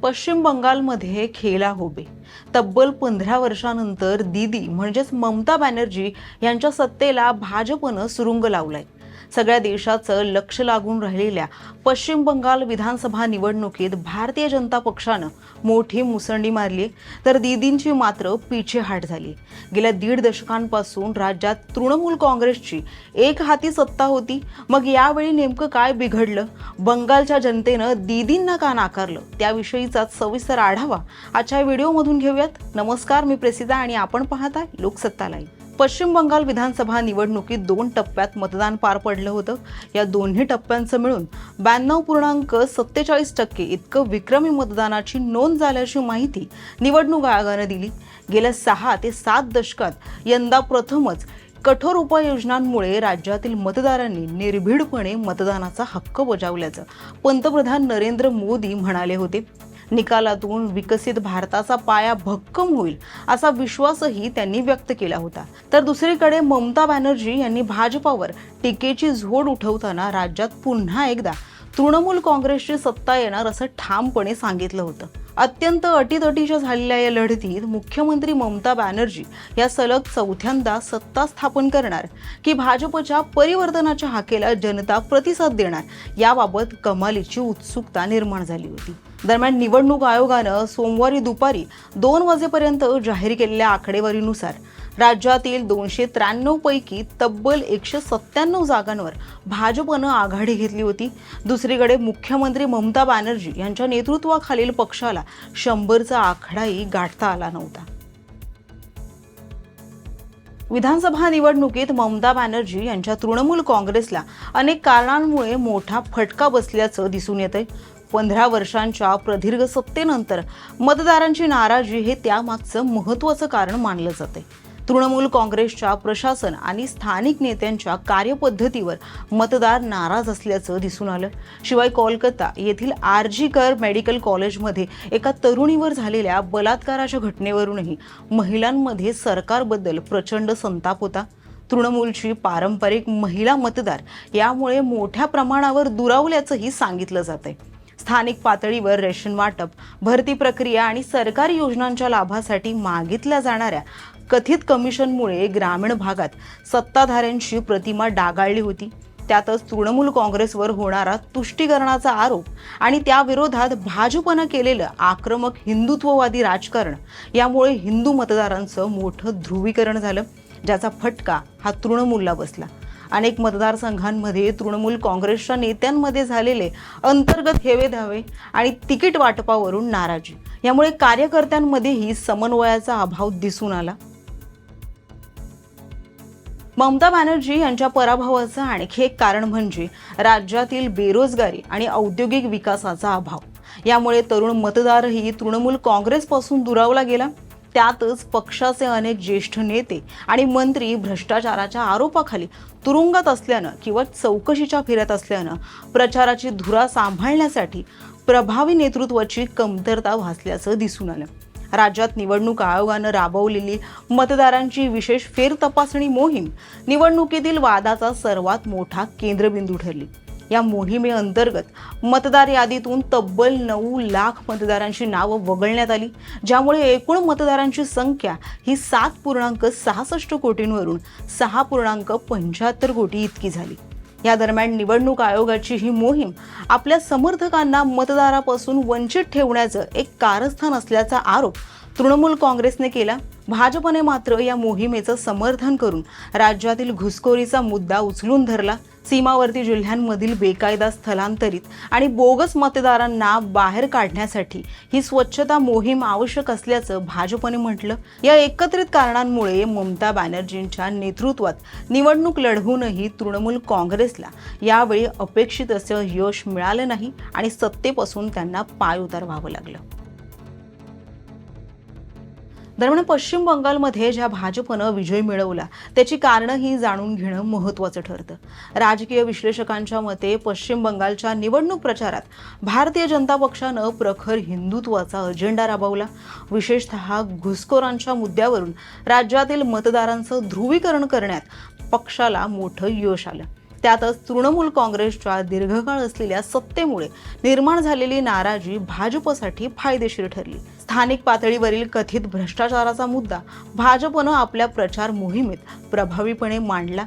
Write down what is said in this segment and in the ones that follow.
पश्चिम बंगालमध्ये खेला होबे तब्बल 15 वर्षांनंतर दीदी म्हणजेच ममता बॅनर्जी यांच्या सत्तेला भाजपनं सुरुंग लावलाय। सगळ्या देशाचं लक्ष लागून राहिलेल्या पश्चिम बंगाल विधानसभा निवडणुकीत भारतीय जनता पक्षानं मोठी मुसंडी मारली, तर दीदींची मात्र पिछेहाट झाली। गेल्या 1.5 दशकांपासून राज्यात तृणमूल काँग्रेसची एक हाती सत्ता होती। मग यावेळी नेमकं काय बिघडलं, बंगालच्या जनतेनं दीदींना का नाकारलं, त्याविषयीचा सविस्तर आढावा आजच्या व्हिडिओमधून घेऊयात। नमस्कार, मी प्रेसिदा आणि आपण पाहताय लोकसत्ता लाईव्ह। पश्चिम बंगाल विधानसभा निवडणुकीत 2 टप्प्यात मतदान पार पडलं होतं। या दोन्ही टप्प्यांचं मिळून 92.47% इतकं विक्रमी मतदानाची नोंद झाल्याची माहिती निवडणूक आयोगाने दिली। गेल्या 6 ते 7 दशकात यंदा प्रथमच कठोर उपाययोजनांमुळे राज्यातील मतदारांनी निर्भीडपणे मतदानाचा हक्क बजावल्याचं पंतप्रधान नरेंद्र मोदी म्हणाले होते। निकालातून विकसित भारताचा पाया भक्कम होईल असा विश्वासही त्यांनी व्यक्त केला होता। तर दुसरीकडे ममता बॅनर्जी यांनी भाजपावर टीकेची झोड उठवताना राज्यात पुन्हा एकदा तृणमूल काँग्रेसची सत्ता येणार असं ठामपणे सांगितलं होतं। अत्यंत अटीतटीच्या झालेल्या या लढतीत मुख्यमंत्री ममता बॅनर्जी या सलग 4थ्यांदा सत्ता स्थापन करणार की भाजपच्या परिवर्तनाच्या हाकेला जनता प्रतिसाद देणार, याबाबत कमालीची उत्सुकता निर्माण झाली होती। दरम्यान निवडणूक आयोगानं सोमवारी दुपारी 2 वाजेपर्यंत जाहीर केलेल्या आकडेवारीनुसार राज्यातील 293 पैकी तब्बल 197 जागांवर भाजपनं आघाडी घेतली होती। दुसरीकडे मुख्यमंत्री ममता बॅनर्जी यांच्या नेतृत्वाखालील पक्षाला 100चा आकडाही गाठता आला नव्हता। विधानसभा निवडणुकीत ममता बॅनर्जी यांच्या तृणमूल काँग्रेसला अनेक कारणांमुळे मोठा फटका बसल्याचं दिसून येतंय। 15 वर्षांच्या प्रदीर्घ सत्तेनंतर मतदारांची नाराजी हे त्यामागचं महत्त्वाचं कारण मानलं जाते। तृणमूल काँग्रेसच्या प्रशासन आणि स्थानिक नेत्यांच्या कार्यपद्धतीवर मतदार नाराज असल्याचं दिसून आलं। शिवाय कोलकाता येथील आरजी कर मेडिकल कॉलेजमध्ये एका तरुणीवर झालेल्या बलात्काराच्या घटनेवरूनही महिलांमध्ये सरकारबद्दल प्रचंड संताप होता। तृणमूलची पारंपरिक महिला मतदार यामुळे मोठ्या प्रमाणावर दुरावल्याचंही सांगितलं जातंय। स्थानिक पातळीवर रेशन वाटप, भरती प्रक्रिया आणि सरकारी योजनांच्या लाभासाठी मागितल्या जाणाऱ्या कथित कमिशनमुळे ग्रामीण भागात सत्ताधाऱ्यांची प्रतिमा डागाळली होती। त्यातच तृणमूल काँग्रेसवर होणारा तुष्टीकरणाचा आरोप आणि त्याविरोधात भाजपनं केलेलं आक्रमक हिंदुत्ववादी राजकारण यामुळे हिंदू मतदारांचं मोठं ध्रुवीकरण झालं, ज्याचा फटका हा तृणमूलला बसला। अनेक मतदारसंघांमध्ये तृणमूल काँग्रेसच्या नेत्यांमध्ये झालेले अंतर्गत हेवेदावे आणि तिकीट वाटपावरून नाराजी यामुळे कार्यकर्त्यांमध्येही समन्वयाचा अभाव दिसून आला। ममता बॅनर्जी यांच्या पराभवाचं आणखी एक कारण म्हणजे राज्यातील बेरोजगारी आणि औद्योगिक विकासाचा अभाव। यामुळे तरुण मतदारही तृणमूल काँग्रेसपासून दुरावला गेला। त्यातच पक्षाचे अनेक ज्येष्ठ नेते आणि मंत्री भ्रष्टाचाराच्या आरोपाखाली तुरुंगात असल्यानं किंवा चौकशीच्या फिरत असल्यानं प्रचाराची धुरा सांभाळण्यासाठी प्रभावी नेतृत्वाची कमतरता भासल्याचं दिसून आलं। राज्यात निवडणूक आयोगानं राबवलेली मतदारांची विशेष फेरतपासणी मोहीम निवडणुकीतील वादाचा सर्वात मोठा केंद्रबिंदू ठरली। या मोहिमेअंतर्गत मतदार यादीतून तब्बल 9 लाख मतदारांची नावं वगळण्यात आली, ज्यामुळे एकूण मतदारांची संख्या ही 7.66 कोटींवरून 6.75 कोटी इतकी झाली। या दरम्यान निवडणूक आयोगाची ही मोहीम आपल्या समर्थकांना मतदारापासून वंचित ठेवण्याचं एक कारस्थान असल्याचा आरोप तृणमूल काँग्रेसने केला। भाजपने मात्र या मोहिमेचं समर्थन करून राज्यातील घुसखोरीचा मुद्दा उचलून धरला। सीमावर्ती जिल्ह्यांमधील बेकायदा स्थलांतरित आणि बोगस मतदारांना बाहेर काढण्यासाठी ही स्वच्छता मोहीम आवश्यक असल्याचं भाजपने म्हटलं। या एकत्रित कारणांमुळे ममता बॅनर्जींच्या नेतृत्वात निवडणूक लढवूनही तृणमूल काँग्रेसला यावेळी अपेक्षित असं यश मिळालं नाही आणि सत्तेपासून त्यांना पायउतार व्हावं लागलं। दरम्यान पश्चिम बंगालमध्ये ज्या भाजपनं विजय मिळवला त्याची कारणंही जाणून घेणं महत्त्वाचं ठरतं। राजकीय विश्लेषकांच्या मते पश्चिम बंगालच्या निवडणूक प्रचारात भारतीय जनता पक्षानं प्रखर हिंदुत्वाचा अजेंडा राबवला। विशेषतः घुसखोरांच्या मुद्द्यावरून राज्यातील मतदारांचं ध्रुवीकरण करण्यात पक्षाला मोठं यश आलं। त्यातच तृणमूल काँग्रेसच्या दीर्घकाळ असलेल्या सत्तेमुळे निर्माण झालेली नाराजी भाजपसाठी फायदेशीर ठरली। स्थानिक पातळीवरील कथित भ्रष्टाचाराचा मुद्दा भाजपनं आपल्या प्रचार मोहिमेत प्रभावीपणे मांडला।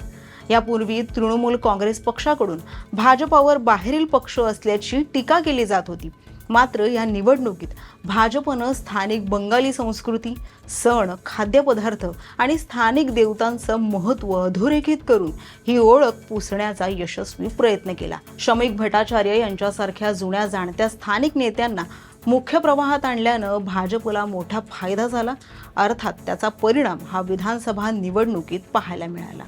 यापूर्वी तृणमूल काँग्रेस पक्षाकडून भाजपावर बाहेरील पक्ष असल्याची टीका केली जात होती। मात्र या निवडणुकीत भाजपनं स्थानिक बंगाली संस्कृती, सण, खाद्यपदार्थ आणि स्थानिक देवतांचं महत्त्व अधोरेखित करून ही ओळख पुसण्याचा यशस्वी प्रयत्न केला। शमीक भट्टाचार्य यांच्यासारख्या जुन्या जाणत्या स्थानिक नेत्यांना मुख्य प्रवाहात आणल्यानं भाजपला मोठा फायदा झाला। अर्थात त्याचा परिणाम हा विधानसभा निवडणुकीत पाहायला मिळाला।